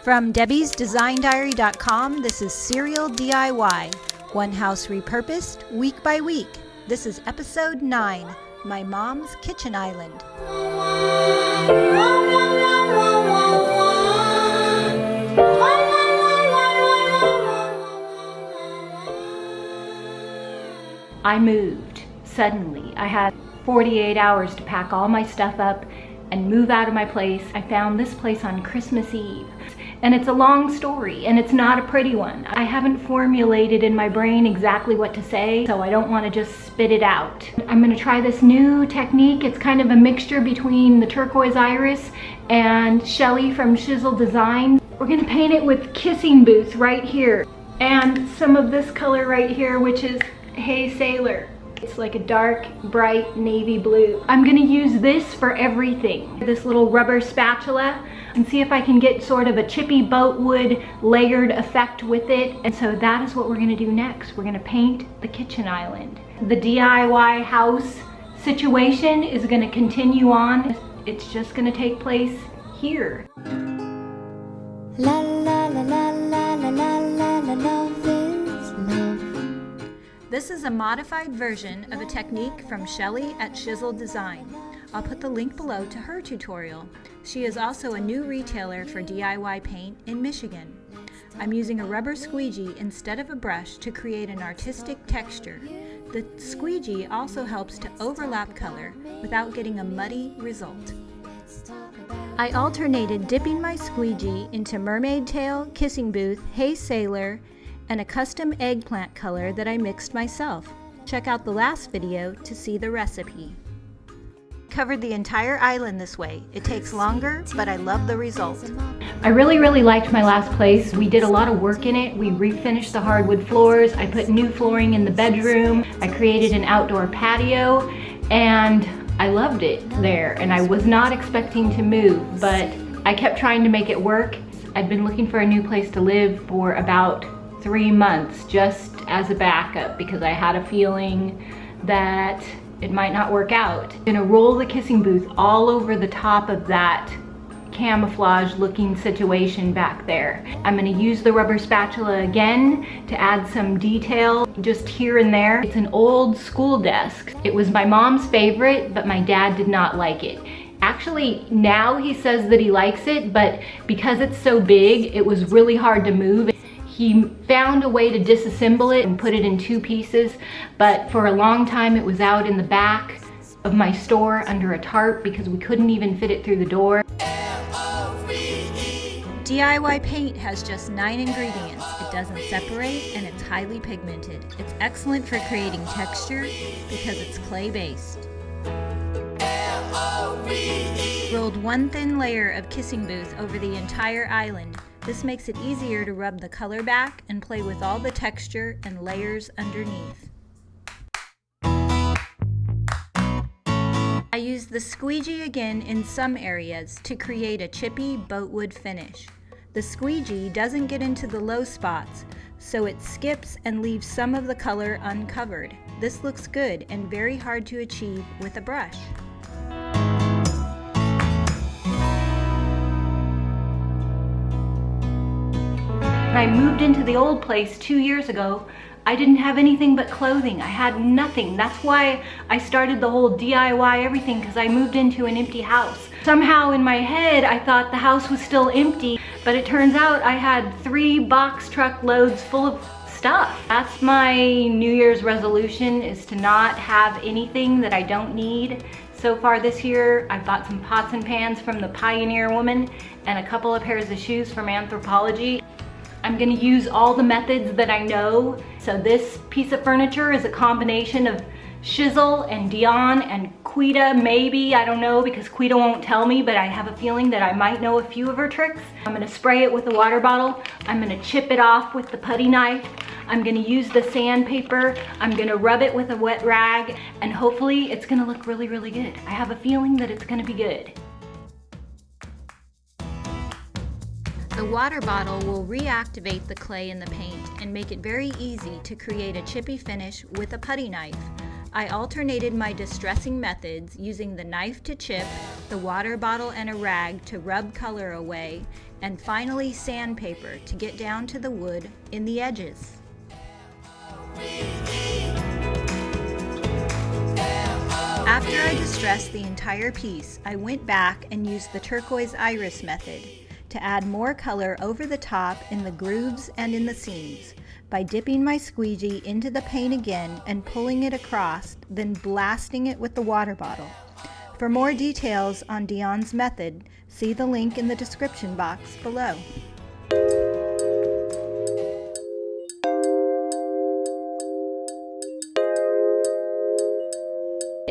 From Debbie'sDesignDiary.com, this is Serial DIY, one house repurposed week by week. This is episode 9, My Mom's Kitchen Island. I moved suddenly. I had 48 hours to pack all my stuff up and move out of my place. I found this place on Christmas Eve. And it's a long story, and it's not a pretty one. I haven't formulated in my brain exactly what to say, so I don't want to just spit it out. I'm going to try this new technique. It's kind of a mixture between the turquoise iris and Shelly from Chiseled Design. We're going to paint it with Kissing Booth right here, and some of this color right here, which is Hey Sailor. It's like a dark, bright navy blue. I'm going to use this for everything. This little rubber spatula, and see if I can get sort of a chippy boatwood layered effect with it. And so that is what we're going to do next. We're going to paint the kitchen island. The DIY house situation is going to continue on. It's just going to take place here. La la la la la la la la la, love is love. This is a modified version of a technique from Shelly at Chiseled Design. I'll put the link below to her tutorial. She is also a new retailer for DIY paint in Michigan. I'm using a rubber squeegee instead of a brush to create an artistic texture. The squeegee also helps to overlap color without getting a muddy result. I alternated dipping my squeegee into Mermaid Tail, Kissing Booth, Hey Sailor, and a custom eggplant color that I mixed myself. Check out the last video to see the recipe. Covered the entire island this way. It takes longer, but I love the result. I really liked my last place. We did a lot of work in it. We refinished the hardwood floors. I put new flooring in the bedroom. I created an outdoor patio, and I loved it there. And I was not expecting to move, but I kept trying to make it work. I've been looking for a new place to live for about 3 months, just as a backup, because I had a feeling that it might not work out. I'm gonna roll the Kissing Booth all over the top of that camouflage looking situation back there. I'm gonna use the rubber spatula again to add some detail just here and there. It's an old school desk. It was my mom's favorite, but my dad did not like it. Actually, now he says that he likes it, but because it's so big, it was really hard to move. He found a way to disassemble it and put it in 2 pieces, but for a long time it was out in the back of my store under a tarp because we couldn't even fit it through the door. DIY paint has just 9 ingredients. It doesn't separate and it's highly pigmented. It's excellent for creating texture because it's clay-based. Rolled 1 thin layer of Kissing Booth over the entire island. This makes it easier to rub the color back and play with all the texture and layers underneath. I used the squeegee again in some areas to create a chippy boatwood finish. The squeegee doesn't get into the low spots, so it skips and leaves some of the color uncovered. This looks good and very hard to achieve with a brush. When I moved into the old place 2 years ago, I didn't have anything but clothing. I had nothing. That's why I started the whole DIY everything, because I moved into an empty house. Somehow in my head, I thought the house was still empty, but it turns out I had 3 box truck loads full of stuff. That's my New Year's resolution, is to not have anything that I don't need. So far this year, I've bought some pots and pans from the Pioneer Woman and a couple of pairs of shoes from Anthropologie. I'm gonna use all the methods that I know. So this piece of furniture is a combination of Chisel and Dion and Quita, maybe, I don't know, because Quita won't tell me, but I have a feeling that I might know a few of her tricks. I'm gonna spray it with a water bottle. I'm gonna chip it off with the putty knife. I'm gonna use the sandpaper. I'm gonna rub it with a wet rag, and hopefully it's gonna look really good. I have a feeling that it's gonna be good. The water bottle will reactivate the clay in the paint and make it very easy to create a chippy finish with a putty knife. I alternated my distressing methods using the knife to chip, the water bottle and a rag to rub color away, and finally sandpaper to get down to the wood in the edges. After I distressed the entire piece, I went back and used the turquoise iris method to add more color over the top in the grooves and in the seams by dipping my squeegee into the paint again and pulling it across, then blasting it with the water bottle. For more details on Dion's method, see the link in the description box below.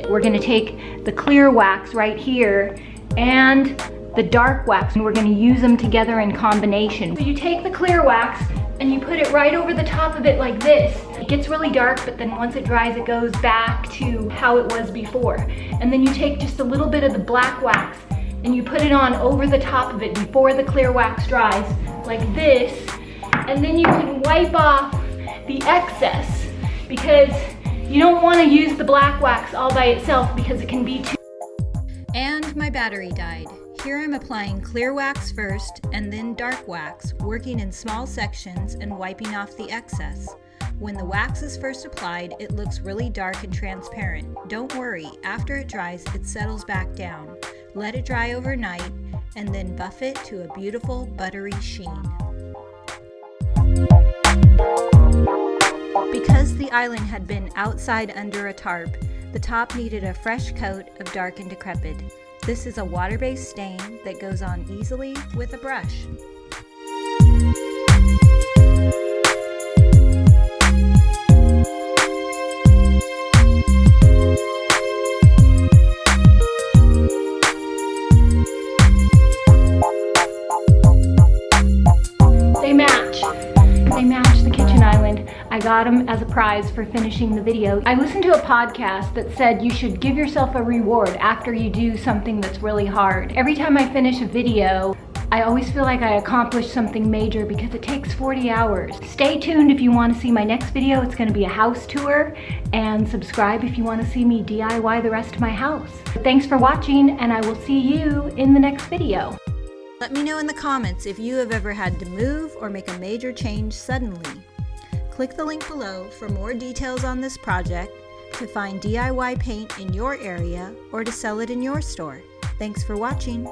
We're going to take the clear wax right here and the dark wax, and we're going to use them together in combination. So you take the clear wax and you put it right over the top of it like this. It gets really dark, but then once it dries, it goes back to how it was before. And then you take just a little bit of the black wax and you put it on over the top of it before the clear wax dries, like this. And then you can wipe off the excess, because you don't want to use the black wax all by itself because it can be too... And my battery died. Here I'm applying clear wax first and then dark wax, working in small sections and wiping off the excess. When the wax is first applied, it looks really dark and transparent. Don't worry, after it dries, it settles back down. Let it dry overnight and then buff it to a beautiful buttery sheen. Because the island had been outside under a tarp, the top needed a fresh coat of dark and decrepit. This is a water-based stain that goes on easily with a brush. They match the kitchen island. I got them as a prize for finishing the video. I listened to a podcast that said you should give yourself a reward after you do something that's really hard. Every time I finish a video, I always feel like I accomplished something major because it takes 40 hours. Stay tuned if you want to see my next video. It's going to be a house tour, and subscribe if you want to see me DIY the rest of my house. Thanks for watching, and I will see you in the next video. Let me know in the comments if you have ever had to move or make a major change suddenly. Click the link below for more details on this project, to find DIY paint in your area, or to sell it in your store. Thanks for watching.